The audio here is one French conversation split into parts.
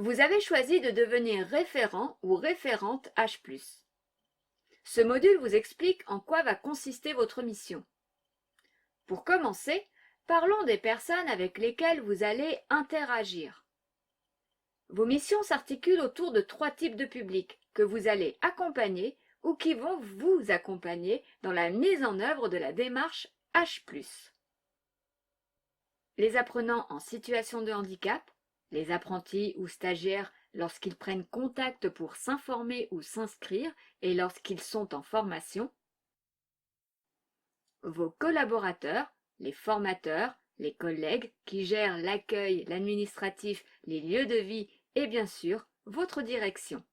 Vous avez choisi de devenir référent ou référente H+. Ce module vous explique en quoi va consister votre mission. Pour commencer, parlons des personnes avec lesquelles vous allez interagir. Vos missions s'articulent autour de 3 types de publics que vous allez accompagner ou qui vont vous accompagner dans la mise en œuvre de la démarche H+. Les apprenants en situation de handicap, les apprentis ou stagiaires lorsqu'ils prennent contact pour s'informer ou s'inscrire et lorsqu'ils sont en formation, vos collaborateurs, les formateurs, les collègues qui gèrent l'accueil, l'administratif, les lieux de vie et bien sûr votre direction.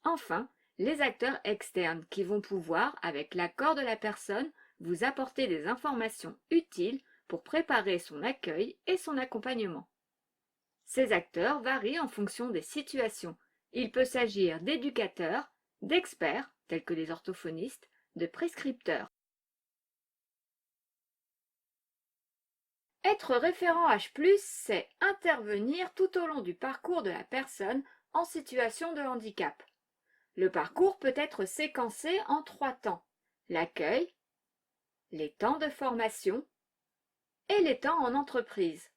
Enfin, les acteurs externes qui vont pouvoir, avec l'accord de la personne, vous apporter des informations utiles pour préparer son accueil et son accompagnement. Ces acteurs varient en fonction des situations. Il peut s'agir d'éducateurs, d'experts, tels que les orthophonistes, de prescripteurs. Être référent H+, c'est intervenir tout au long du parcours de la personne en situation de handicap. Le parcours peut être séquencé en 3 temps: l'accueil, les temps de formation et les temps en entreprise.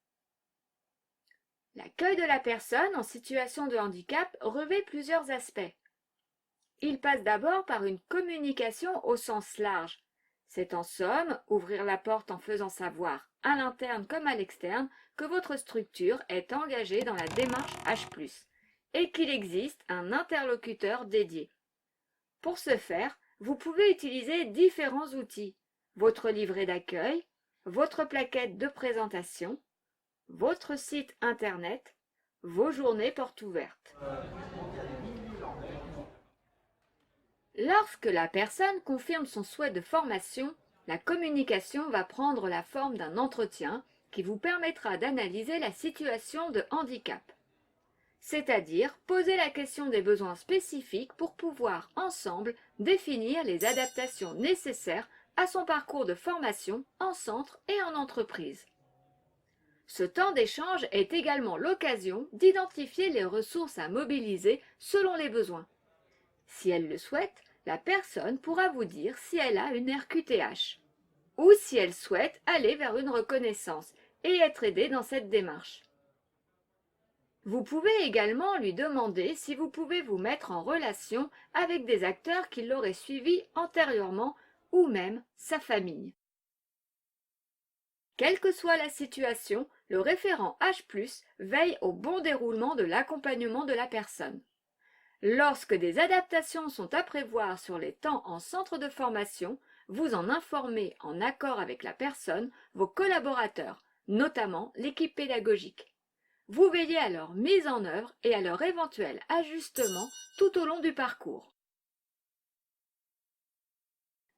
L'accueil de la personne en situation de handicap revêt plusieurs aspects. Il passe d'abord par une communication au sens large. C'est en somme ouvrir la porte en faisant savoir, à l'interne comme à l'externe, que votre structure est engagée dans la démarche H+, et qu'il existe un interlocuteur dédié. Pour ce faire, vous pouvez utiliser différents outils: votre livret d'accueil, votre plaquette de présentation, votre site internet, vos journées portes ouvertes. Lorsque la personne confirme son souhait de formation, la communication va prendre la forme d'un entretien qui vous permettra d'analyser la situation de handicap, c'est-à-dire poser la question des besoins spécifiques pour pouvoir ensemble définir les adaptations nécessaires à son parcours de formation en centre et en entreprise. Ce temps d'échange est également l'occasion d'identifier les ressources à mobiliser selon les besoins. Si elle le souhaite, la personne pourra vous dire si elle a une RQTH ou si elle souhaite aller vers une reconnaissance et être aidée dans cette démarche. Vous pouvez également lui demander si vous pouvez vous mettre en relation avec des acteurs qui l'auraient suivi antérieurement ou même sa famille. Quelle que soit la situation, le référent H+, veille au bon déroulement de l'accompagnement de la personne. Lorsque des adaptations sont à prévoir sur les temps en centre de formation, vous en informez en accord avec la personne, vos collaborateurs, notamment l'équipe pédagogique. Vous veillez à leur mise en œuvre et à leur éventuel ajustement tout au long du parcours.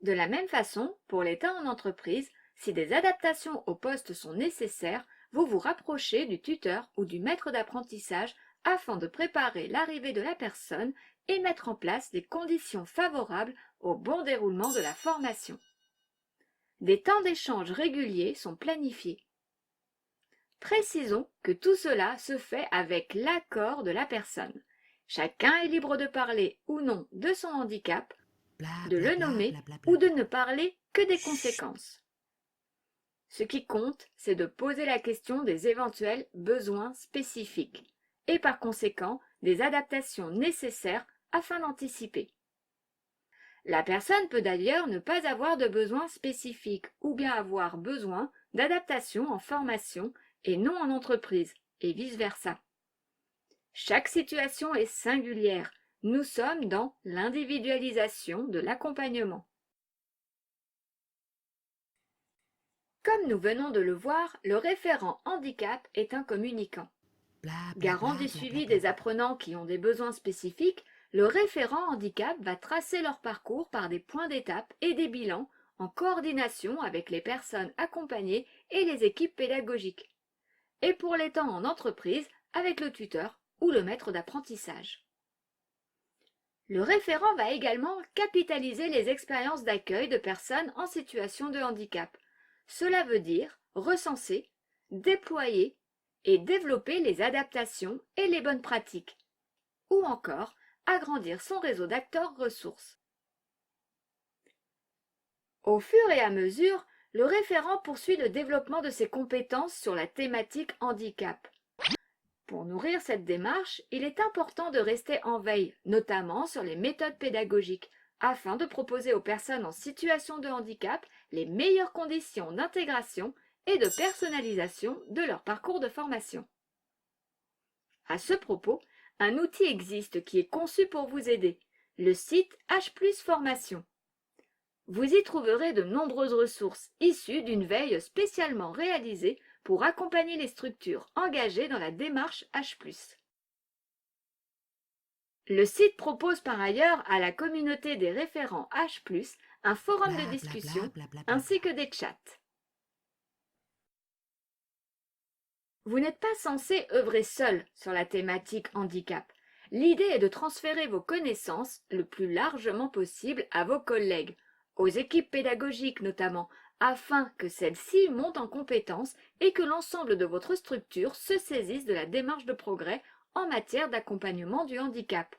De la même façon, pour les temps en entreprise, si des adaptations au poste sont nécessaires, vous vous rapprochez du tuteur ou du maître d'apprentissage afin de préparer l'arrivée de la personne et mettre en place les conditions favorables au bon déroulement de la formation. Des temps d'échange réguliers sont planifiés. Précisons que tout cela se fait avec l'accord de la personne. Chacun est libre de parler ou non de son handicap, de le nommer ou de ne parler que des conséquences. Ce qui compte, c'est de poser la question des éventuels besoins spécifiques et par conséquent des adaptations nécessaires afin d'anticiper. La personne peut d'ailleurs ne pas avoir de besoins spécifiques ou bien avoir besoin d'adaptations en formation et non en entreprise, et vice-versa. Chaque situation est singulière. Nous sommes dans l'individualisation de l'accompagnement. Comme nous venons de le voir, le référent handicap est un communicant. Garant du suivi des apprenants qui ont des besoins spécifiques, le référent handicap va tracer leur parcours par des points d'étape et des bilans en coordination avec les personnes accompagnées et les équipes pédagogiques. Et pour les temps en entreprise, avec le tuteur ou le maître d'apprentissage. Le référent va également capitaliser les expériences d'accueil de personnes en situation de handicap. Cela veut dire recenser, déployer et développer les adaptations et les bonnes pratiques, ou encore agrandir son réseau d'acteurs ressources. Au fur et à mesure, le référent poursuit le développement de ses compétences sur la thématique handicap. Pour nourrir cette démarche, il est important de rester en veille, notamment sur les méthodes pédagogiques, afin de proposer aux personnes en situation de handicap les meilleures conditions d'intégration et de personnalisation de leur parcours de formation. À ce propos, un outil existe qui est conçu pour vous aider, le site H+ Formation. Vous y trouverez de nombreuses ressources issues d'une veille spécialement réalisée pour accompagner les structures engagées dans la démarche H+. Le site propose par ailleurs à la communauté des référents H+, un forum de discussion ainsi que des chats. Vous n'êtes pas censé œuvrer seul sur la thématique handicap. L'idée est de transférer vos connaissances le plus largement possible à vos collègues, aux équipes pédagogiques notamment, afin que celles-ci montent en compétences et que l'ensemble de votre structure se saisisse de la démarche de progrès en matière d'accompagnement du handicap.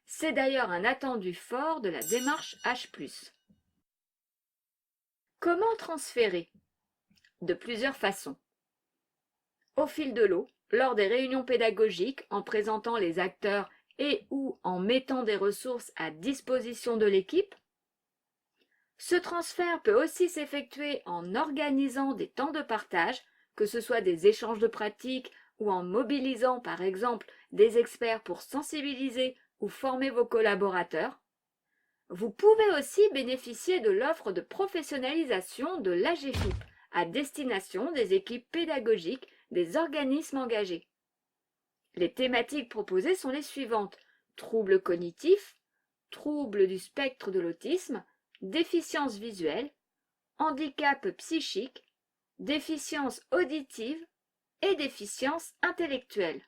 C'est d'ailleurs un attendu fort de la démarche H+. Comment transférer? De plusieurs façons. Au fil de l'eau, lors des réunions pédagogiques, en présentant les acteurs et ou en mettant des ressources à disposition de l'équipe. Ce transfert peut aussi s'effectuer en organisant des temps de partage, que ce soit des échanges de pratiques ou en mobilisant par exemple des experts pour sensibiliser ou former vos collaborateurs. Vous pouvez aussi bénéficier de l'offre de professionnalisation de l'AGFIP à destination des équipes pédagogiques des organismes engagés. Les thématiques proposées sont les suivantes: troubles cognitifs, troubles du spectre de l'autisme, déficience visuelle, handicap psychique, déficience auditive et déficience intellectuelle.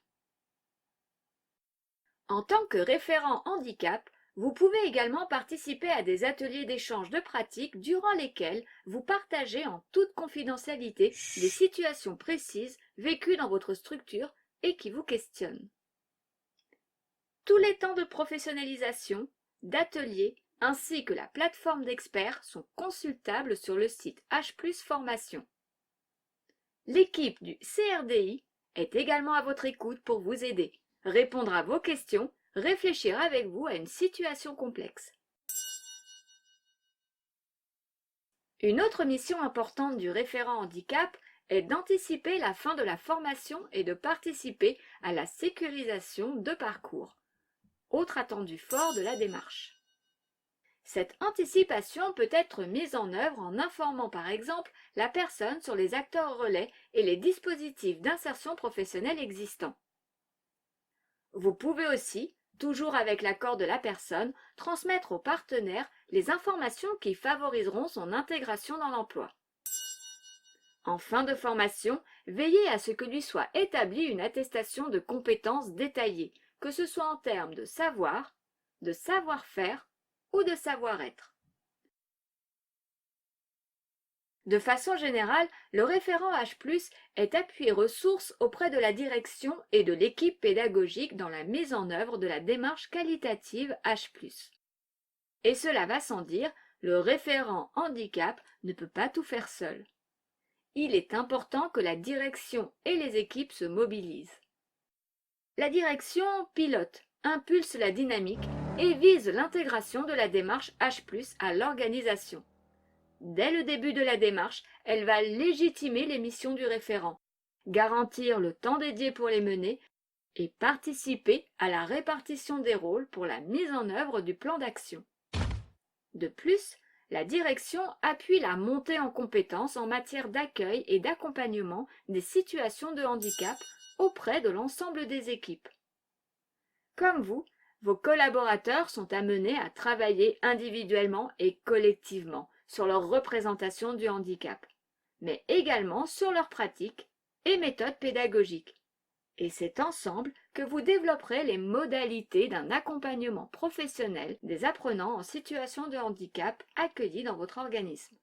En tant que référent handicap, vous pouvez également participer à des ateliers d'échange de pratiques durant lesquels vous partagez en toute confidentialité des situations précises vécues dans votre structure et qui vous questionnent. Tous les temps de professionnalisation, d'ateliers, ainsi que la plateforme d'experts sont consultables sur le site H+ Formation. L'équipe du CRDI est également à votre écoute pour vous aider, répondre à vos questions, réfléchir avec vous à une situation complexe. Une autre mission importante du référent handicap est d'anticiper la fin de la formation et de participer à la sécurisation de parcours, autre attendu fort de la démarche. Cette anticipation peut être mise en œuvre en informant par exemple la personne sur les acteurs relais et les dispositifs d'insertion professionnelle existants. Vous pouvez aussi, toujours avec l'accord de la personne, transmettre aux partenaires les informations qui favoriseront son intégration dans l'emploi. En fin de formation, veillez à ce que lui soit établie une attestation de compétences détaillée, que ce soit en termes de savoir, de savoir-faire ou de savoir-être. De façon générale, le référent H+ est appui ressources auprès de la direction et de l'équipe pédagogique dans la mise en œuvre de la démarche qualitative H+. Et cela va sans dire, le référent handicap ne peut pas tout faire seul. Il est important que la direction et les équipes se mobilisent. La direction pilote, impulse la dynamique et vise l'intégration de la démarche H+ à l'organisation. Dès le début de la démarche, elle va légitimer les missions du référent, garantir le temps dédié pour les mener et participer à la répartition des rôles pour la mise en œuvre du plan d'action. De plus, la direction appuie la montée en compétences en matière d'accueil et d'accompagnement des situations de handicap auprès de l'ensemble des équipes. Comme vous, vos collaborateurs sont amenés à travailler individuellement et collectivement sur leur représentation du handicap, mais également sur leurs pratiques et méthodes pédagogiques. Et c'est ensemble que vous développerez les modalités d'un accompagnement professionnel des apprenants en situation de handicap accueillis dans votre organisme.